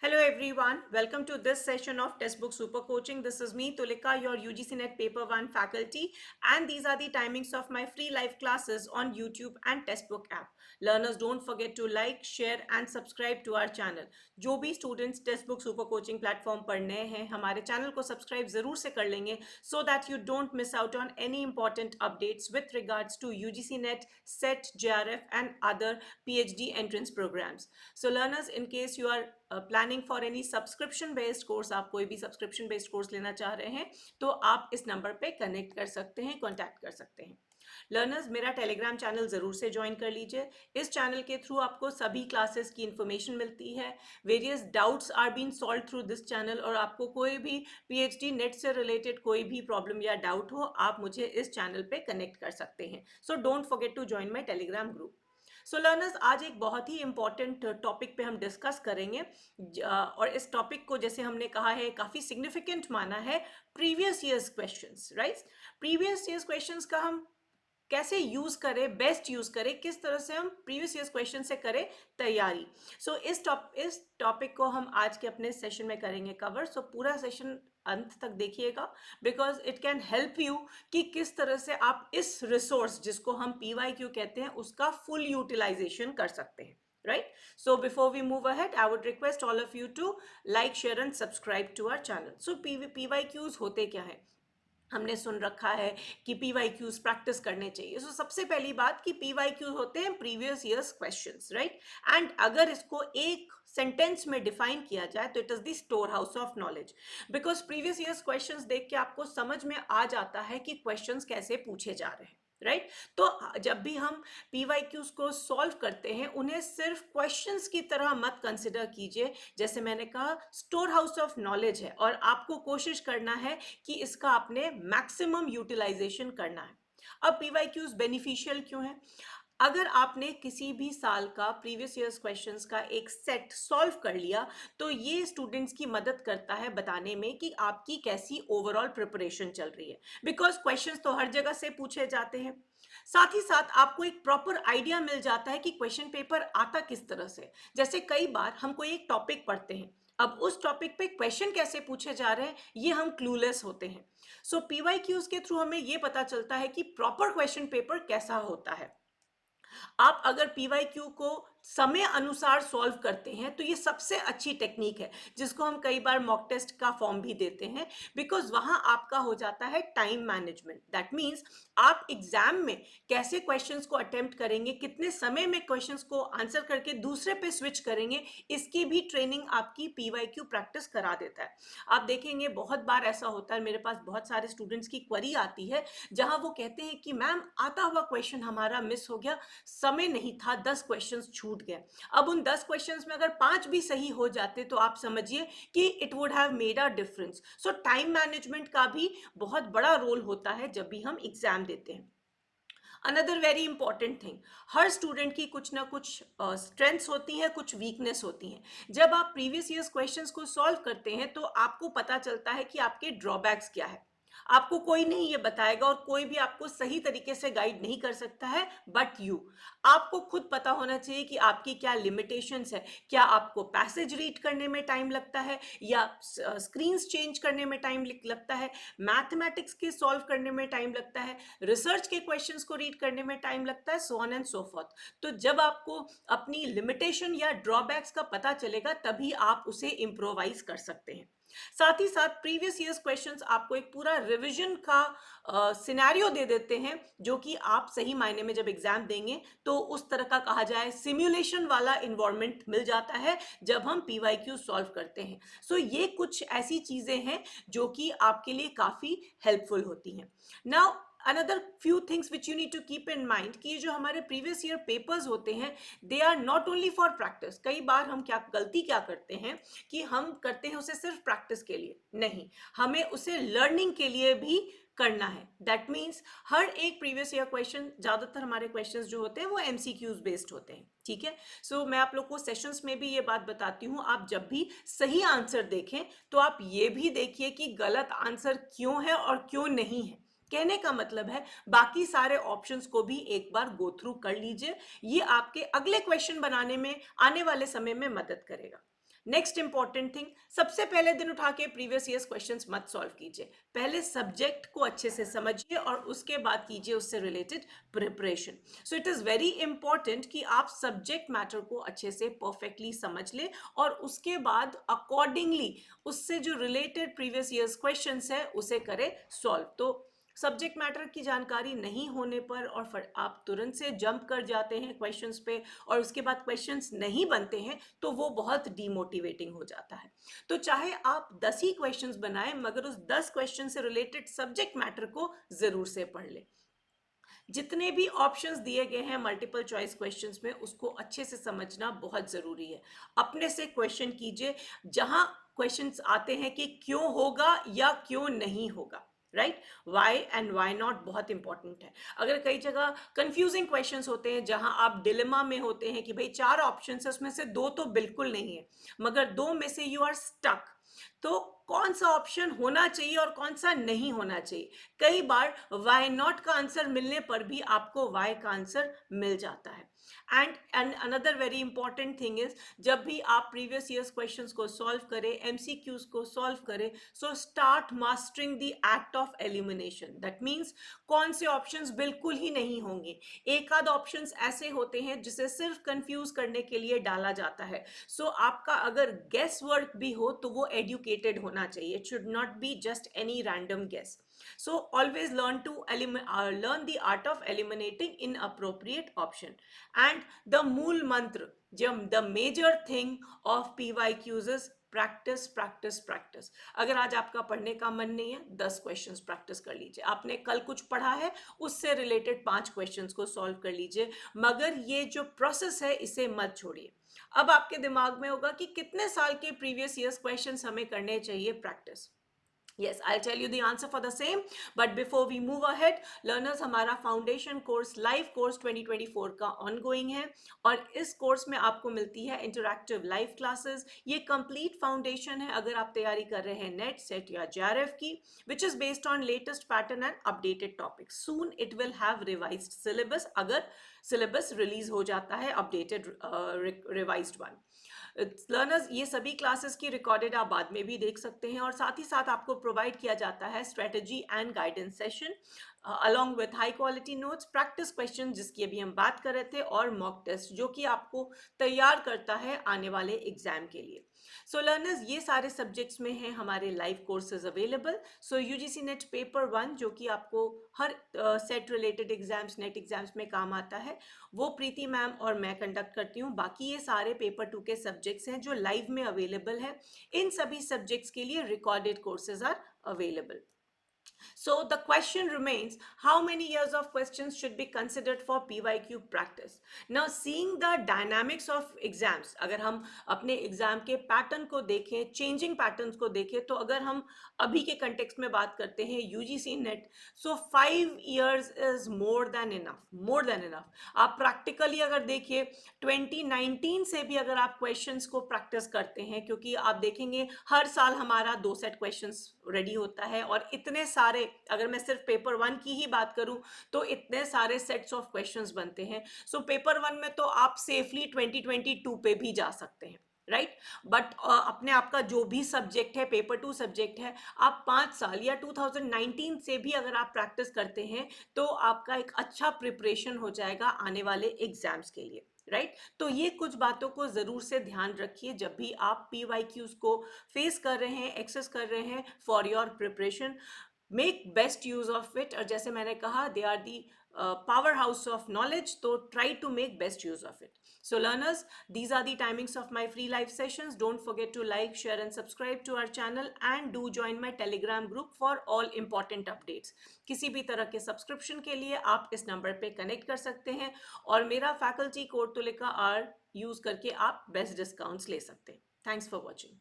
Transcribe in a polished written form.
Hello everyone, welcome to this session of Textbook Super Coaching. This is me, Tulika, your UGC NET Paper 1 faculty, and these are the timings of my free live classes on YouTube and Textbook app. Learners, don't forget to like, share and subscribe to our channel. जो भी students Textbook Super Coaching platform पर नए हैं, हमारे channel को subscribe ज़रूर से कर लेंगे so that you don't miss out on any important updates with regards to UGC NET, SET, JRF and other PhD entrance programs. So learners, in case you are planning for any subscription based course, आप कोई भी subscription based course लेना चाह रहे हैं तो आप इस नंबर पे कनेक्ट कर सकते हैं, कॉन्टैक्ट कर सकते हैं. लर्नर्स, मेरा टेलीग्राम चैनल ज़रूर से ज्वाइन कर लीजिए. इस चैनल के थ्रू आपको सभी क्लासेस की इन्फॉर्मेशन मिलती है. Various doubts are been solved through this channel, और आपको कोई भी पीएचडी नेट से रिलेटेड कोई भी प्रॉब्लम या डाउट हो, आप मुझे इस चैनल पे कनेक्ट कर सकते हैं. So don't forget to join my Telegram group. So learners, आज एक बहुत ही इंपॉर्टेंट टॉपिक पे हम डिस्कस करेंगे, और इस टॉपिक को जैसे हमने कहा है काफ़ी सिग्निफिकेंट माना है, previous years questions. Right, previous years questions का हम कैसे यूज करें, बेस्ट यूज करें, किस तरह से हम प्रीवियस ईयर्स क्वेश्चन से करें तैयारी. सो इस टॉपिक को हम आज के अपने सेशन में करेंगे कवर. सो पूरा सेशन अंत तक देखिएगा, because it can help you कि किस तरह से आप इस रिसोर्स जिसको हम PYQ कहते हैं उसका फुल यूटिलाइजेशन कर सकते हैं. Right? So before we move ahead, I would request all of you to like, share and subscribe to our channel. So PYQs होते क्या हैं? हमने सुन रखा है कि PYQs प्रैक्टिस करने चाहिए. सो सबसे पहली बात कि PYQs होते हैं previous years questions. Right, and अगर इसको एक सेंटेंस में डिफाइन किया जाए तो it is the store house of knowledge, because previous years questions देख के आपको समझ में आ जाता है कि क्वेश्चंस कैसे पूछे जा रहे हैं. राइट, तो जब भी हम PYQs को सॉल्व करते हैं उन्हें सिर्फ क्वेश्चंस की तरह मत कंसिडर कीजिए. जैसे मैंने कहा, स्टोर हाउस ऑफ नॉलेज है और आपको कोशिश करना है कि इसका आपने मैक्सिमम यूटिलाइजेशन करना है. अब PYQs बेनिफिशियल क्यों है? अगर आपने किसी भी साल का प्रीवियस ईयर्स क्वेश्चंस का एक सेट सॉल्व कर लिया तो ये स्टूडेंट्स की मदद करता है बताने में कि आपकी कैसी ओवरऑल प्रिपरेशन चल रही है, बिकॉज क्वेश्चंस तो हर जगह से पूछे जाते हैं. साथ ही साथ आपको एक प्रॉपर आइडिया मिल जाता है कि क्वेश्चन पेपर आता किस तरह से. जैसे कई बार हम कोई एक टॉपिक पढ़ते हैं, अब उस टॉपिक पे क्वेश्चन कैसे पूछे जा रहे हैं ये हम क्लूलेस होते हैं. सो PYQs के थ्रू हमें ये पता चलता है कि प्रॉपर क्वेश्चन पेपर कैसा होता है. आप अगर PYQ को समय अनुसार सॉल्व करते हैं तो ये सबसे अच्छी टेक्निक है, जिसको हम कई बार मॉक टेस्ट का फॉर्म भी देते हैं, बिकॉज वहां आपका हो जाता है टाइम मैनेजमेंट. दैट मीन्स आप एग्जाम में कैसे क्वेश्चंस को अटेम्प्ट करेंगे, कितने समय में क्वेश्चंस को आंसर करके दूसरे पे स्विच करेंगे, इसकी भी ट्रेनिंग आपकी PYQ प्रैक्टिस करा देता है. आप देखेंगे बहुत बार ऐसा होता है, मेरे पास बहुत सारे स्टूडेंट्स की क्वेरी आती है जहां वो कहते हैं कि मैम आता हुआ क्वेश्चन हमारा मिस हो गया, समय नहीं था, 10 क्वेश्चंस छूट गए. अब उन 10 क्वेश्चंस में अगर 5 भी सही हो जाते तो आप समझिए कि it would have made a difference. So time management का भी बहुत बड़ा रोल होता है जब भी हम एग्जाम देते हैं. अनदर वेरी इंपॉर्टेंट थिंग, हर स्टूडेंट की कुछ ना कुछ स्ट्रेंथ्स होती हैं, कुछ वीकनेस होती हैं. जब आप प्रीवियस ईयर्स क्वेश्चंस को सॉल्व करते हैं तो आपको पता चलता है कि आपके ड्रॉबैक्स क्या है. आपको कोई नहीं ये बताएगा और कोई भी आपको सही तरीके से गाइड नहीं कर सकता है बट यू. आपको खुद पता होना चाहिए कि आपकी क्या लिमिटेशंस है. क्या आपको पैसेज रीड करने में टाइम लगता है, या स्क्रीन्स चेंज करने में टाइम लगता है, मैथमेटिक्स के सॉल्व करने में टाइम लगता है, रिसर्च के क्वेश्चंस को रीड करने में टाइम लगता है, so on and so forth. तो जब आपको अपनी लिमिटेशन या ड्रॉबैक्स का पता चलेगा तभी आप उसे इम्प्रोवाइज कर सकते हैं. साथ ही साथ प्रीवियस ईयर्स क्वेश्चंस आपको एक पूरा रिवीजन का सिनेरियो दे देते हैं, जो कि आप सही मायने में जब एग्जाम देंगे तो उस तरह का कहा जाए सिमुलेशन वाला इन्वायरमेंट मिल जाता है जब हम PYQ सॉल्व करते हैं. सो ये कुछ ऐसी चीजें हैं जो कि आपके लिए काफी हेल्पफुल होती हैं. Now another few things which you need to keep in mind कि ये जो हमारे प्रीवियस ईयर पेपर्स होते हैं they are not only for practice. कई बार हम गलती क्या करते हैं कि हम करते हैं उसे सिर्फ प्रैक्टिस के लिए, नहीं, हमें उसे लर्निंग के लिए भी करना है. दैट मीन्स हर एक प्रीवियस ईयर क्वेश्चन, ज्यादातर हमारे क्वेश्चंस जो होते हैं वो MCQs बेस्ड होते हैं. ठीक है, सो मैं आप लोग को सेशंस में भी ये बात बताती हूँ, आप जब भी सही आंसर देखें तो आप ये भी देखिए कि गलत आंसर क्यों है और क्यों नहीं है. कहने का मतलब है बाकी सारे ऑप्शंस को भी एक बार गो थ्रू कर लीजिए, ये आपके अगले क्वेश्चन बनाने में आने वाले समय में मदद करेगा. नेक्स्ट इंपॉर्टेंट थिंग, सबसे पहले दिन उठा के प्रीवियस ईयर्स क्वेश्चंस मत सॉल्व कीजिए, पहले सब्जेक्ट को अच्छे से समझिए और उसके बाद कीजिए उससे related preparation. So it is very important कि आप सब्जेक्ट मैटर को अच्छे से परफेक्टली समझ ले और उसके बाद अकॉर्डिंगली उससे जो रिलेटेड प्रीवियस ईयर्स क्वेश्चंस है उसे करें सॉल्व. तो सब्जेक्ट मैटर की जानकारी नहीं होने पर और आप तुरंत से जंप कर जाते हैं क्वेश्चंस पे और उसके बाद क्वेश्चंस नहीं बनते हैं तो वो बहुत डीमोटिवेटिंग हो जाता है. तो चाहे आप 10 ही क्वेश्चंस बनाएं मगर उस 10 क्वेश्चन से रिलेटेड सब्जेक्ट मैटर को जरूर से पढ़ लें. जितने भी ऑप्शंस दिए गए हैं मल्टीपल चॉइस क्वेश्चंस में उसको अच्छे से समझना बहुत जरूरी है. अपने से क्वेश्चन कीजिए जहां क्वेश्चंस आते हैं कि क्यों होगा या क्यों नहीं होगा, right. Why and why not बहुत इंपॉर्टेंट है. अगर कई जगह कंफ्यूजिंग क्वेश्चंस होते हैं जहां आप डिलेमा में होते हैं कि भाई 4 ऑप्शन है उसमें से 2 तो बिल्कुल नहीं है मगर 2 में से यू आर स्टक, तो कौन सा ऑप्शन होना चाहिए और कौन सा नहीं होना चाहिए. कई बार वाई नॉट का आंसर मिलने पर भी आपको वाई का आंसर मिल जाता है. And another very important thing is, जब भी आप प्रीवियस ईयर्स क्वेश्चंस को सॉल्व करें, एमसीक्यूज को सॉल्व करें, so start mastering the act of elimination. That means कौन से ऑप्शंस बिल्कुल ही नहीं होंगे. एक आध ऑप्शंस ऐसे होते हैं जिसे सिर्फ कंफ्यूज करने के लिए डाला जाता है. सो आपका अगर गेस वर्क भी हो तो वो एडुकेटेड होना चाहिए. It should not be just any random guess. So always learn to learn the art of eliminating inappropriate option. And the mool mantra, the major thing of PYQs is practice practice practice. अगर आज आपका पढ़ने का मन नहीं है 10 questions practice कर लीजिए. आपने कल कुछ पढ़ा है उससे रिलेटेड 5 क्वेश्चंस को सॉल्व कर लीजिए मगर ये जो प्रोसेस है इसे मत छोड़िए. अब आपके दिमाग में होगा कि कितने साल के प्रीवियस ईयर्स क्वेश्चंस हमें करने चाहिए practice. Yes, I'll tell you the answer for the same. But before we move ahead, learners, हमारा फाउंडेशन कोर्स लाइव कोर्स 2024 का ऑनगोइंग है और इस कोर्स में आपको मिलती है इंटरैक्टिव लाइव क्लासेस. ये कंप्लीट फाउंडेशन है अगर आप तैयारी कर रहे हैं नेट सेट या जेआरएफ की, which is based on latest pattern and updated topics. Soon it will have revised syllabus, अगर सिलेबस रिलीज हो जाता है अपडेटेड रिवाइज्ड वन. लर्नर्स, ये सभी क्लासेस की रिकॉर्डेड आप बाद में भी देख सकते हैं और साथ ही साथ आपको प्रोवाइड किया जाता है strategy and guidance session along with high quality notes, practice questions जिसकी अभी हम बात कर रहे थे और मॉक टेस्ट जो कि आपको तैयार करता है आने वाले एग्जाम के लिए. सो लर्नर्स, ये सारे सब्जेक्ट्स में हैं हमारे live courses available. So UGC NET paper 1 जो कि आपको हर set related exams, NET exams में काम आता है, वो प्रीति मैम और मैं कंडक्ट करती हूँ. बाकी ये सारे पेपर 2 के सब्जेक्ट्स हैं जो लाइव में अवेलेबल है. इन सभी सब्जेक्ट्स के लिए recorded courses are available. So the question remains, how many years of questions should be considered for PYQ practice? Now seeing the dynamics of exams, अगर हम अपने एग्जाम के पैटर्न को देखें, चेंजिंग पैटर्न्स को देखें, तो अगर हम अभी के कंटेक्स्ट में बात करते हैं UGC net, so 5 years is more than enough, more than enough. आप प्रैक्टिकली अगर देखिए 2019 से भी अगर आप क्वेश्चंस को प्रैक्टिस करते हैं, क्योंकि आप देखेंगे हर साल हमारा 2 सेट क्वेश्चंस रेडी होता है और इतने सारे, अगर मैं सिर्फ पेपर 1 की ही बात करूं तो इतने सारे सेट्स ऑफ क्वेश्चंस बनते हैं. सो पेपर 1 में तो आप सेफली 2022 पे भी जा सकते हैं, राइट. बट अपने आपका जो भी सब्जेक्ट है, पेपर 2 सब्जेक्ट है, आप 5 साल या 2019 से भी अगर आप प्रैक्टिस करते हैं तो आपका एक अच्छा प्रिपरेशन हो जाएगा आने वाले एग्जाम्स के लिए, राइट. तो ये कुछ बातों को जरूर से ध्यान रखिए जब भी आप PYQs को फेस कर रहे हैं, एक्सेस कर रहे हैं for your preparation. Make best use of it. और जैसे मैंने कहा, they are the power house of knowledge, तो try to make best use of it. So learners, these are the timings of my free live sessions. Don't forget to like, share and subscribe to our channel and do join my Telegram group for all important updates. किसी भी तरह के subscription के लिए आप इस number पे connect कर सकते हैं और मेरा faculty code Tulika R use करके आप बेस्ट डिस्काउंट्स ले सकते हैं. Thanks for watching.